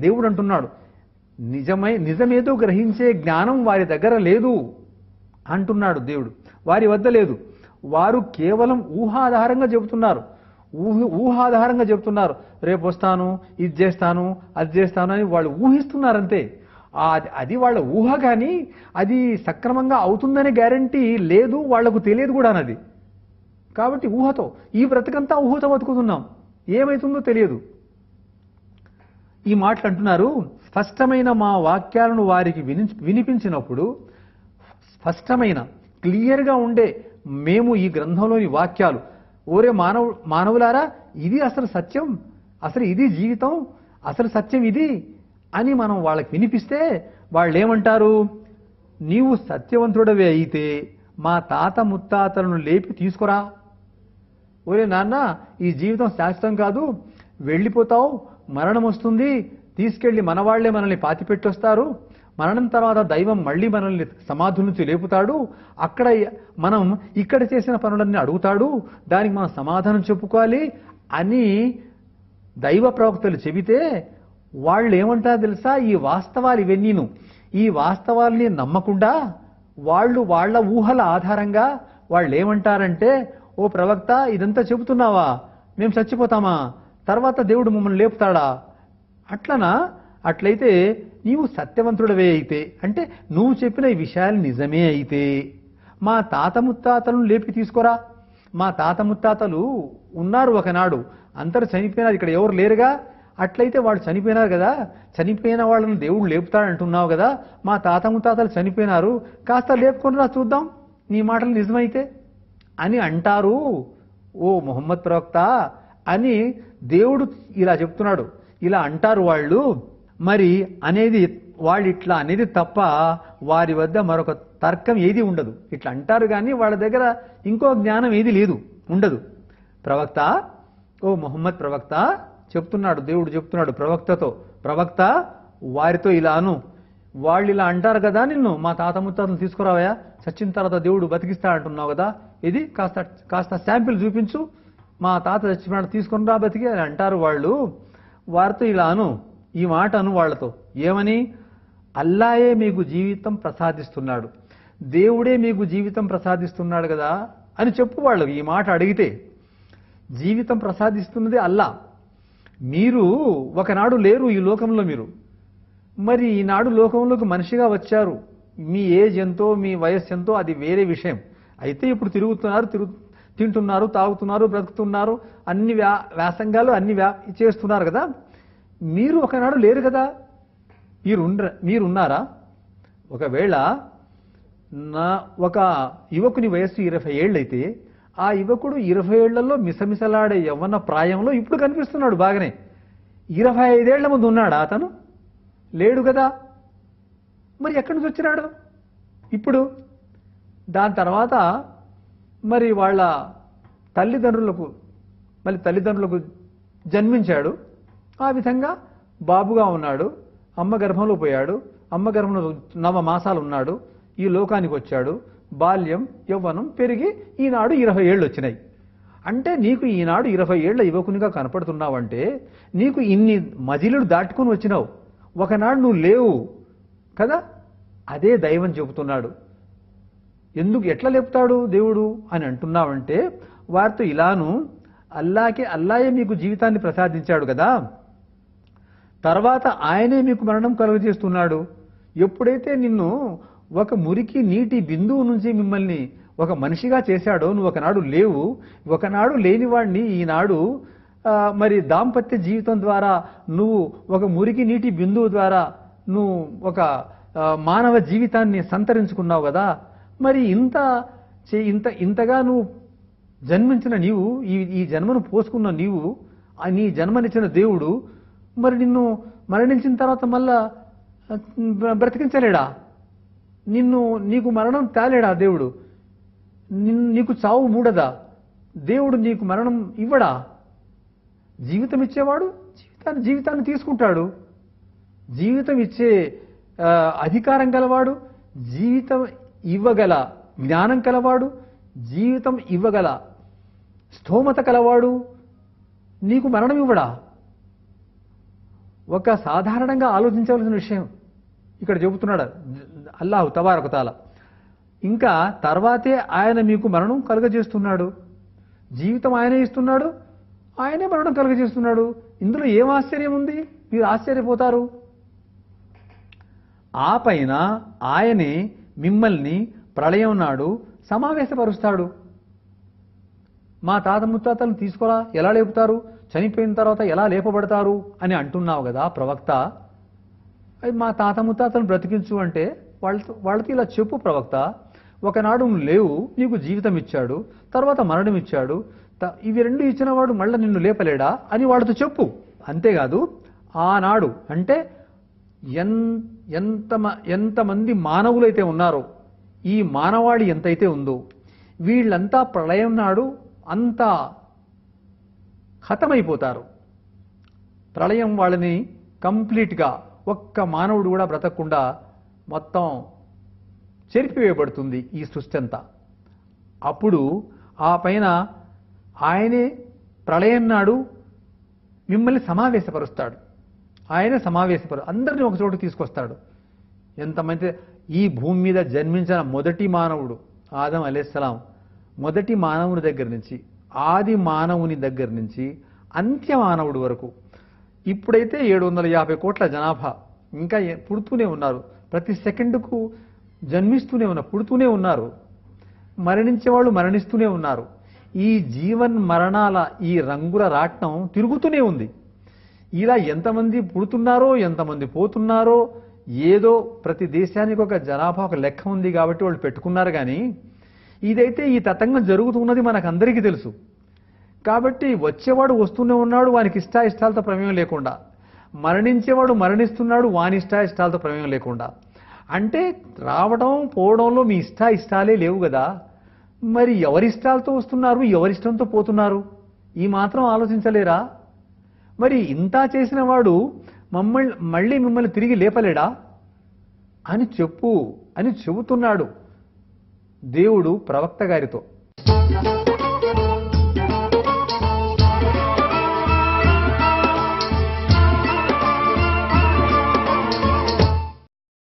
దేవుడు అంటున్నాడు, నిజమేదో గ్రహించే జ్ఞానం వారి దగ్గర లేదు అంటున్నాడు దేవుడు. వారి వద్ద లేదు. వారు కేవలం ఊహాధారంగా చెబుతున్నారు. ఊహాధారంగా చెబుతున్నారు. రేపు వస్తాను, ఇది చేస్తాను, అది చేస్తాను అని వాళ్ళు ఊహిస్తున్నారంతే. అది వాళ్ళ ఊహ, కానీ అది సక్రమంగా అవుతుందనే గ్యారంటీ లేదు, వాళ్లకు తెలియదు కూడా అన్నది. కాబట్టి ఊహతో ఈ బ్రతకంతా ఊహతో బతుకుతున్నాం, ఏమైతుందో తెలియదు. ఈ మాటలు అంటున్నారు. స్పష్టమైన మా వాక్యాలను వారికి వినిపించినప్పుడు, స్పష్టమైన క్లియర్గా ఉండే మేము ఈ గ్రంథంలోని వాక్యాలు, ఓరే మానవులారా, ఇది అసలు సత్యం, అసలు ఇది జీవితం, అసలు సత్యం ఇది అని మనం వాళ్ళకి వినిపిస్తే వాళ్ళు ఏమంటారు? నీవు సత్యవంతుడవే అయితే మా తాత ముత్తాతలను లేపి తీసుకురా. ఓరే నాన్న, ఈ జీవితం శాశ్వతం కాదు, వెళ్ళిపోతావు, మరణం వస్తుంది, తీసుకెళ్లి మనవాళ్లే మనల్ని పాతిపెట్టొస్తారు, మరణం తర్వాత దైవం మళ్ళీ మనల్ని సమాధుల నుంచి లేపుతాడు, అక్కడ మనం ఇక్కడ చేసిన పనులన్నీ అడుగుతాడు, దానికి మనం సమాధానం చెప్పుకోవాలి అని దైవ ప్రవక్తలు చెబితే వాళ్ళు ఏమంటారు తెలుసా? ఈ వాస్తవాలు ఇవన్నీను, ఈ వాస్తవాల్ని నమ్మకుండా వాళ్ళు వాళ్ళ ఊహల ఆధారంగా వాళ్ళు ఏమంటారంటే, ఓ ప్రవక్త, ఇదంతా చెబుతున్నావా, మేము చచ్చిపోతామా, తర్వాత దేవుడు మమ్మల్ని లేపుతాడా? అట్లనా? అట్లయితే నీవు సత్యవంతుడవే అయితే, అంటే నువ్వు చెప్పిన ఈ విషయాలు నిజమే అయితే మా తాత ముత్తాతలను లేపి తీసుకురా. మా తాత ముత్తాతలు ఉన్నారు ఒకనాడు, అందరూ చనిపోయినారు, ఇక్కడ ఎవరు లేరుగా. అట్లయితే వాళ్ళు చనిపోయినారు కదా, చనిపోయిన వాళ్ళని దేవుడు లేపుతాడంటున్నావు కదా, మా తాత ముత్తాతలు చనిపోయినారు, కాస్త లేపుకొనిరా చూద్దాం నీ మాటలు నిజమైతే అని అంటారు ఓ ముహమ్మద్ ప్రవక్త అని దేవుడు ఇలా చెప్తున్నాడు. ఇలా అంటారు వాళ్ళు. మరి అనేది వాళ్ళు ఇట్లా అనేది తప్ప వారి వద్ద మరొక తర్కం ఏది ఉండదు. ఇట్లా అంటారు కానీ వాళ్ళ దగ్గర ఇంకో జ్ఞానం ఏది లేదు, ఉండదు. ప్రవక్త, ఓ ముహమ్మద్ ప్రవక్త చెప్తున్నాడు, దేవుడు చెప్తున్నాడు ప్రవక్తతో, ప్రవక్త వారితో ఇలాను, వాళ్ళు ఇలా అంటారు కదా నిన్ను, మా తాత ముత్తాతను తీసుకురావయా, చచ్చిన తర్వాత దేవుడు బతికిస్తా అంటున్నావు కదా, ఇది కాస్త శాంపిల్ చూపించు, మా తాత చచ్చిపోయినాడు తీసుకుని రా బతికి అని అంటారు వాళ్ళు. వారితో ఇలా అను, ఈ మాట అను వాళ్ళతో, ఏమని? అల్లాయే మీకు జీవితం ప్రసాదిస్తున్నాడు, దేవుడే మీకు జీవితం ప్రసాదిస్తున్నాడు కదా అని చెప్పు వాళ్ళు. ఈ మాట అడిగితే జీవితం ప్రసాదిస్తున్నది అల్లా, మీరు ఒకనాడు లేరు ఈ లోకంలో, మీరు మరి ఈనాడు లోకంలోకి మనిషిగా వచ్చారు, మీ ఏజ్ ఎంతో మీ వయస్సు ఎంతో అది వేరే విషయం. అయితే ఇప్పుడు తిరుగుతున్నారు, తింటున్నారు, తాగుతున్నారు, బ్రతుకుతున్నారు, అన్ని వ్యాసంగాలు అన్ని చేస్తున్నారు కదా. మీరు ఒకనాడు లేరు కదా, మీరున్నారా? ఒకవేళ ఒక యువకుని వయస్సు 20 ఏళ్ళైతే ఆ యువకుడు 20 ఏళ్లలో మిసమిసలాడే యవ్వన ప్రాయంలో ఇప్పుడు కనిపిస్తున్నాడు బాగానే. 25 ఏళ్ల ముందు ఉన్నాడా అతను? లేడు కదా. మరి ఎక్కడి నుంచి వచ్చినాడు ఇప్పుడు? దాని తర్వాత మరి వాళ్ళ తల్లిదండ్రులకు జన్మించాడు, ఆ విధంగా బాబుగా ఉన్నాడు, అమ్మ గర్భంలో పోయాడు, అమ్మ గర్భంలో 9 మాసాలు ఉన్నాడు, ఈ లోకానికి వచ్చాడు, బాల్యం యవ్వనం పెరిగి ఈనాడు 20 ఏళ్ళు వచ్చినాయి. అంటే నీకు ఈనాడు 20 ఏళ్ల యువకునిగా కనపడుతున్నావంటే నీకు ఇన్ని మజిలుడు దాటుకుని వచ్చినావు, ఒకనాడు నువ్వు లేవు కదా. అదే దైవం చెబుతున్నాడు. ఎట్లా లేపుతాడు దేవుడు అని అంటున్నావంటే వారితో ఇలాను, అల్లాయే మీకు జీవితాన్ని ప్రసాదించాడు కదా, తర్వాత ఆయనే మీకు మరణం కలుగజేస్తున్నాడు. ఎప్పుడైతే నిన్ను ఒక మురికి నీటి బిందువు నుంచి మిమ్మల్ని ఒక మనిషిగా చేశాడో, నువ్వు ఒకనాడు లేవు, ఒకనాడు లేనివాడిని ఈనాడు మరి దాంపత్య జీవితం ద్వారా నువ్వు ఒక మురికి నీటి బిందువు ద్వారా నువ్వు ఒక మానవ జీవితాన్ని సంతరించుకున్నావు కదా. మరి ఇంతగా నువ్వు జన్మించిన నీవు, ఈ జన్మను పోసుకున్న నీవు, నీ జన్మనిచ్చిన దేవుడు మరి నిన్ను మరణించిన తర్వాత మళ్ళా బ్రతికించలేడా? నీకు మరణం తేలేడా దేవుడు? నీకు చావు మూడదా? దేవుడు నీకు మరణం ఇవ్వడా? జీవితం ఇచ్చేవాడు జీవితాన్ని తీసుకుంటాడు. జీవితం ఇచ్చే అధికారం గలవాడు, జీవితం ఇవ్వగల జ్ఞానం కలవాడు, జీవితం ఇవ్వగల స్థోమత కలవాడు నీకు మరణం ఇవ్వడా? ఒక సాధారణంగా ఆలోచించవలసిన విషయం ఇక్కడ చెబుతున్నాడు అల్లాహు తబారక తాలా. ఇంకా తర్వాతే ఆయన మీకు మరణం కలుగజేస్తున్నాడు, జీవితం ఆయనే ఇస్తున్నాడు, ఆయనే మరణం కలుగజేస్తున్నాడు. ఇందులో ఏం ఆశ్చర్యం ఉంది? మీరు ఆశ్చర్యపోతారు. ఆ పైన ఆయనే మిమ్మల్ని ప్రళయం నాడు సమావేశపరుస్తాడు. మా తాత ముత్తాతలను తీసుకురా ఎలా లేపుతారు, చనిపోయిన తర్వాత ఎలా లేపబడతారు అని అంటున్నావు కదా ప్రవక్త. అది మా తాత ముత్తాతలను బ్రతికించు అంటే వాళ్ళతో ఇలా చెప్పు ప్రవక్త, ఒకనాడు నువ్వు లేవు, నీకు జీవితం ఇచ్చాడు, తర్వాత మరణం ఇచ్చాడు, ఇవి రెండు ఇచ్చిన వాడు మళ్ళీ నిన్ను లేపలేడా అని వాళ్ళతో చెప్పు. అంతేకాదు ఆనాడు అంటే ఎంతమంది మానవులైతే ఉన్నారో, ఈ మానవాళి ఎంతైతే ఉందో వీళ్ళంతా ప్రళయం నాడు అంతా ఖతమైపోతారు. ప్రళయం వాళ్ళని కంప్లీట్గా ఒక్క మానవుడు కూడా బ్రతకకుండా మొత్తం చెరిపివేయబడుతుంది ఈ సృష్టి అంతా. అప్పుడు ఆ పైన ఆయనే ప్రళయం నాడు మిమ్మల్ని సమావేశపరుస్తాడు. ఆయనే అందరినీ ఒక చోటు తీసుకొస్తాడు. ఎంతమంది ఈ భూమి మీద జన్మించిన మొదటి మానవుడు ఆదం అలైహిస్సలాం, మొదటి మానవుని దగ్గర నుంచి, ఆది మానవుని దగ్గర నుంచి అంత్య మానవుడి వరకు ఇప్పుడైతే 750 కోట్ల జనాభా ఇంకా పుడుతూనే ఉన్నారు. ప్రతి సెకండ్కు జన్మిస్తూనే ఉన్నారు, పుడుతూనే ఉన్నారు, మరణించేవాళ్ళు మరణిస్తూనే ఉన్నారు. ఈ జీవన్ మరణాల ఈ రంగుల రాట్నం తిరుగుతూనే ఉంది. ఇలా ఎంతమంది పుడుతున్నారో ఎంతమంది పోతున్నారో ఏదో ప్రతి దేశానికి ఒక జనాభా ఒక లెక్క ఉంది కాబట్టి వాళ్ళు పెట్టుకున్నారు. కానీ ఇదైతే ఈ తతంగం జరుగుతున్నది మనకందరికీ తెలుసు. కాబట్టి వచ్చేవాడు వస్తూనే ఉన్నాడు, వానికి ఇష్టాయిష్టాలతో ప్రమేయం లేకుండా, మరణించేవాడు మరణిస్తున్నాడు, వాని ఇష్టాయిష్టాలతో ప్రమేయం లేకుండా. అంటే రావడం పోవడంలో మీ ఇష్టాయిష్టాలే లేవు కదా, మరి ఎవరిష్టాలతో వస్తున్నారు, ఎవరిష్టంతో పోతున్నారు? ఈ మాత్రం ఆలోచించలేరా? మరి ఇంత చేసిన వాడు మళ్ళీ మిమ్మల్ని తిరిగి లేపలేడా అని చెప్పు అని చెబుతున్నాడు దేవుడు ప్రవక్త గారితో.